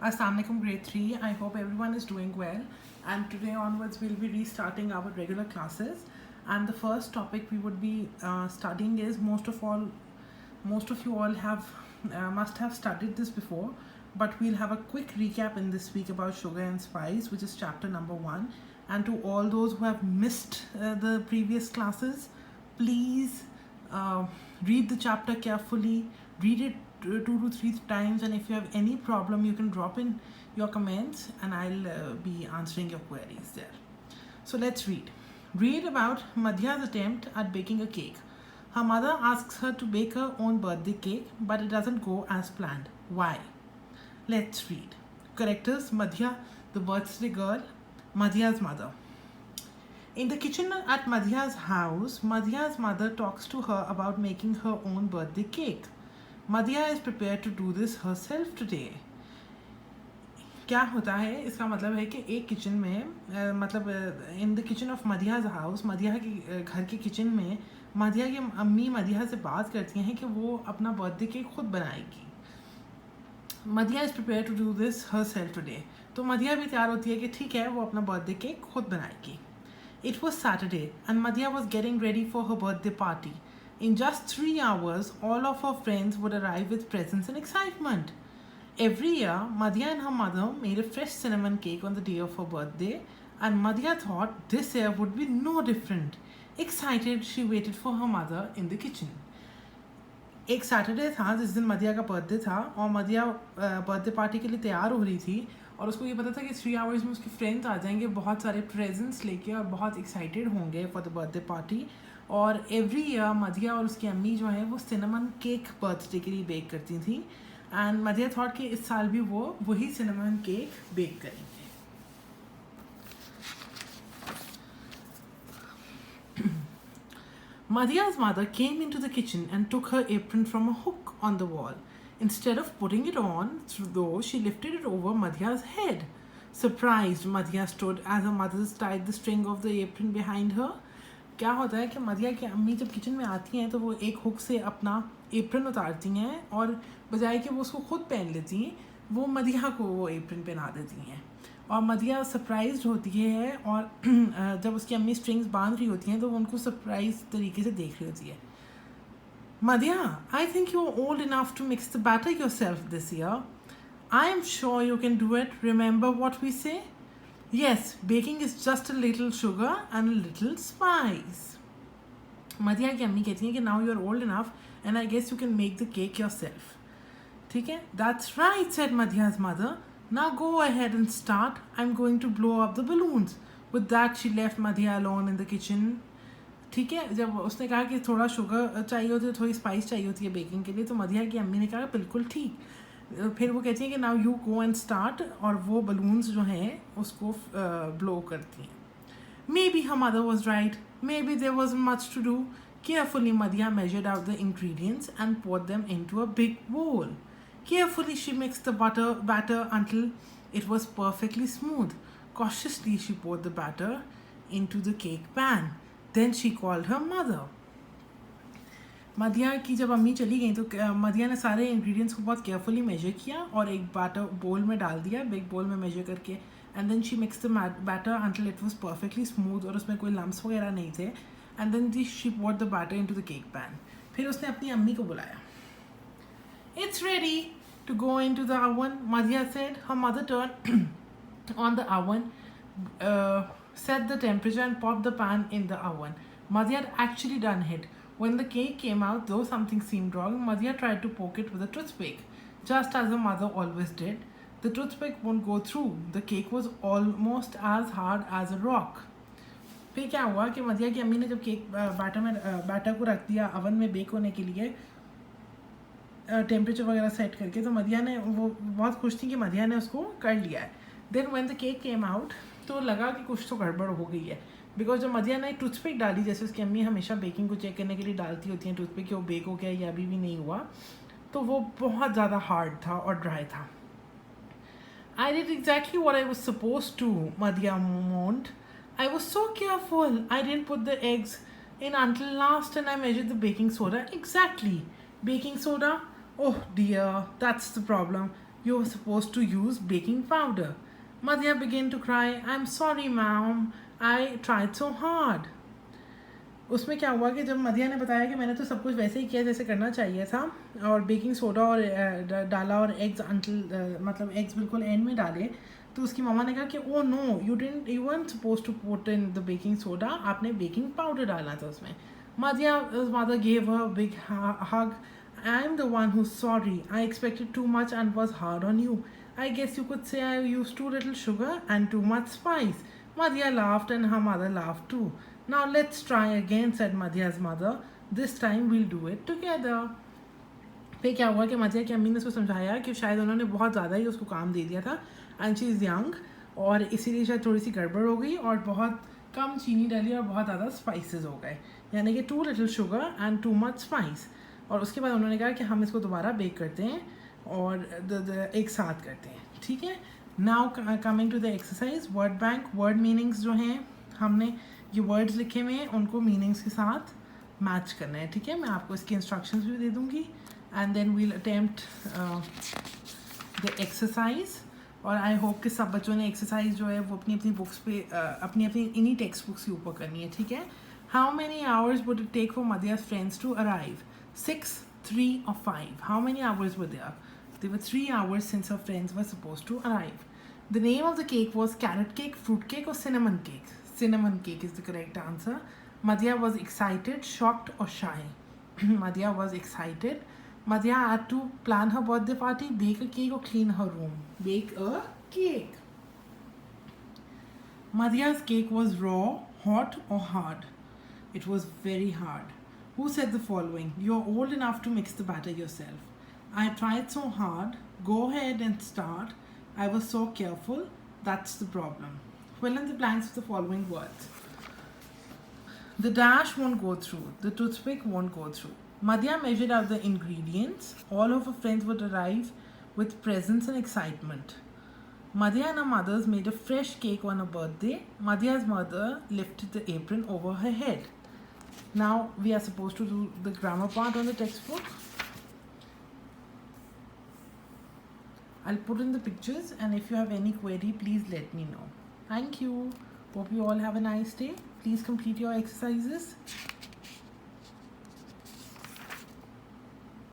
Assalamualaikum grade 3. I hope everyone is doing well. And today onwards, we'll be restarting our regular classes. And the first topic we would be studying is most of you all have must have studied this before, but we'll have a quick recap in this week about sugar and spice, which is chapter number 1. And to all those who have missed the previous classes, please read the chapter carefully, read it 2 to 3 times, and if you have any problem you can drop in your comments and I'll be answering your queries there. So let's read about Madhya's attempt at baking a cake. Her mother asks her to bake her own birthday cake, but it doesn't go as planned. Why? Let's read. Characters: Madhya, the birthday girl, Madhya's mother. In the kitchen at Madhya's house, Madhya's mother talks to her about making her own birthday cake. Madhya is prepared to do this herself today. क्या होता है, इसका मतलब है कि एक kitchen में मतलब in the kitchen of Madhiya's house, Madhiya के घर के किचन में मधिया की अम्मी मधिया से बात करती हैं कि वो अपना बर्थडे केक खुद बनाएगी. Madhiya is prepare to do this herself today. तो मधिया भी तैयार होती है कि ठीक है, वो अपना बर्थडे केक खुद बनाएगी. It was Saturday and Madhya was getting ready for her birthday party. In just 3 hours, all of her friends would arrive with presents and excitement. Every year, Madhya and her mother made a fresh cinnamon cake on the day of her birthday, and Madhya thought this year would be no different. Excited, she waited for her mother in the kitchen. एक Saturday था जिस दिन मधिया का birthday था और Madhiya birthday party के लिए तैयार हो रही थी और उसको ये पता था कि 3 आवर्स में उसके फ्रेंड्स आ जाएंगे बहुत सारे प्रेजेंट्स लेके और बहुत एक्साइटेड होंगे फॉर द बर्थडे पार्टी. और एवरी ईयर मधिया और उसकी अम्मी जो है वो सिनेमन केक बर्थडे के लिए बेक करती थी एंड मधिया थॉट कि इस साल भी वो वही सिनेमन केक बेक करेंगे. Madhya's mother came into the kitchen and took her apron from a hook on the wall. Instead of putting it on, though, she lifted it over Madhya's head. Surprised, Madhya stood as her mother tied the string of the apron behind her. क्या होता है कि मधिया की अम्मी जब kitchen में आती हैं तो वो एक हुक से अपना एप्रन उतारती हैं और बजाय कि वो उसको खुद पहन लेती हैं, वो मधिया को वो एप्रन पहना देती हैं. और मधिया सरप्राइज्ड होती है और जब उसकी अम्मी स्ट्रिंग्स बांध रही होती हैं तो वो उनको सरप्राइज तरीके से देख रही होती है. Madhya, I think you are old enough to mix the batter yourself this year. I am sure you can do it. Remember what we say? Yes, baking is just a little sugar and a little spice. Madhya की अम्मी कहती हैं कि now you are old enough and I guess you can make the cake yourself. ठीक है? That's right, said Madhya's mother. Now go ahead and start. I'm going to blow up the balloons. With that, she left Madhya alone in the kitchen. ठीक है, जब उसने कहा कि थोड़ा sugar चाहिए होती है, थोड़ी स्पाइस चाहिए होती है बेकिंग के लिए, तो मधिया की अम्मी ने कहा बिल्कुल ठीक. फिर वो कहती है कि now you go and start, और वो बलून्स जो हैं उसको ब्लो करती हैं. Maybe her mother was right, maybe there was much to do. Carefully, Madhya measured out the ingredients and poured them into a big bowl. Carefully, she mixed the batter until it was perfectly smooth. Cautiously, she poured the batter into the cake pan. Then she called her mother. Madhiya की जब अम्मी चली गई तो मधिया ने सारे ingredients को बहुत केयरफुली मेजर किया और एक बैटर बोल में डाल दिया, बिग बोल में मेजर करके. And then she mix the batter until it was perfectly smooth और उसमें कोई लम्प्स वगैरह नहीं थे. And then she poured the batter into the cake pan. फिर उसने अपनी अम्मी को बुलाया. It's ready to go into the oven, Madhya said. Her mother turned on the oven, set the temperature and popped the pan in the oven. Madhya had actually done it. When the cake came out, though something seemed wrong, Madhya tried to poke it with a toothpick, just as her mother always did. The toothpick won't go through. The cake was almost as hard as a rock. फिर क्या हुआ कि मधिया की अम्मी ने जब cake batter को रख दिया अवन में बेक होने के लिए टेम्परेचर वगैरह सेट करके, तो मधिया ने वो बहुत खुश थी कि मधिया ने उसको कर लिया है. Then when the cake came out तो लगा कि कुछ तो गड़बड़ हो गई है, बिकॉज जब मधिया ने टूथपिक डाली, जैसे उसकी अम्मी हमेशा बेकिंग को चेक करने के लिए डालती होती हैं टूथपिक कि वो बेक हो गया या अभी भी नहीं हुआ, तो वो बहुत ज़्यादा हार्ड था और ड्राई था. I did exactly what I was supposed to, Madhya moaned. I was so careful. I didn't put the eggs in until last and I measured the baking soda exactly. Baking soda? Oh dear, that's the problem. You were supposed to use baking powder. Madhya began to cry. I'm sorry, ma'am. I tried so hard. उसमें क्या हुआ कि जब मदिया ने बताया कि मैंने तो सब कुछ वैसे ही किया जैसे करना चाहिए था, और बेकिंग सोडा और डाला और एग्स अंटिल मतलब एग्स बिल्कुल एंड में डाले, तो उसकी मम्मा ने कहा कि oh no, you weren't supposed to put in the baking soda, आपने बेकिंग पाउडर डालना था उसमें. Madhya's mother gave her a big hug. I'm the one who's sorry. I expected too much and was hard on you. I guess you could say I used too little sugar and too much spice. Madhya laughed and her mother laughed too. Now let's try again, said Madhya's mother. This time we'll do it together. फिर क्या हुआ कि मदिया की अम्मी ने उसको समझाया कि शायद उन्होंने बहुत ज़्यादा ही उसको काम दे दिया था, एंड शी इज़ यंग, और इसीलिए शायद थोड़ी सी गड़बड़ हो गई और बहुत कम चीनी डाली और बहुत ज़्यादा स्पाइसेस हो गए, यानी कि too little sugar and too much spice. और उसके बाद उन्होंने कहा कि हम इसको दोबारा बेक करते हैं और एक साथ करते हैं. ठीक है. Now coming to the exercise word bank. Word meanings जो हैं, हमने ये वर्ड्स लिखे हुए हैं, उनको मीनिंग्स के साथ मैच करना है. ठीक है. मैं आपको इसकी इंस्ट्रक्शंस भी दे दूँगी, and then we'll attempt the exercise. और आई होप कि सब बच्चों ने एक्सरसाइज जो है वो अपनी अपनी बुक्स पे अपनी अपनी इन्हीं टेक्स्ट बुक्स के ऊपर करनी है. ठीक है. How many hours would it take for Madiya's friends to arrive? 6, 3 or 5? How many hours were there? There were 3 hours since her friends were supposed to arrive. The name of the cake was carrot cake, fruit cake or cinnamon cake? Cinnamon cake is the correct answer. Madhya was excited, shocked or shy? Madhya was excited. Madhya had to plan her birthday party, bake a cake or clean her room? Bake a cake. Madhya's cake was raw, hot or hard? It was very hard. Who said the following? You're old enough to mix the batter yourself. I tried so hard. Go ahead and start. I was so careful. That's the problem. Fill in the blanks with the following words. The dash won't go through. The toothpick won't go through. Madhya measured out the ingredients. All of her friends would arrive with presents and excitement. Madhya and her mothers made a fresh cake on her birthday. Madhya's mother lifted the apron over her head. Now we are supposed to do the grammar part on the textbook. I'll put in the pictures, and if you have any query, please let me know. Thank you. Hope you all have a nice day. Please complete your exercises.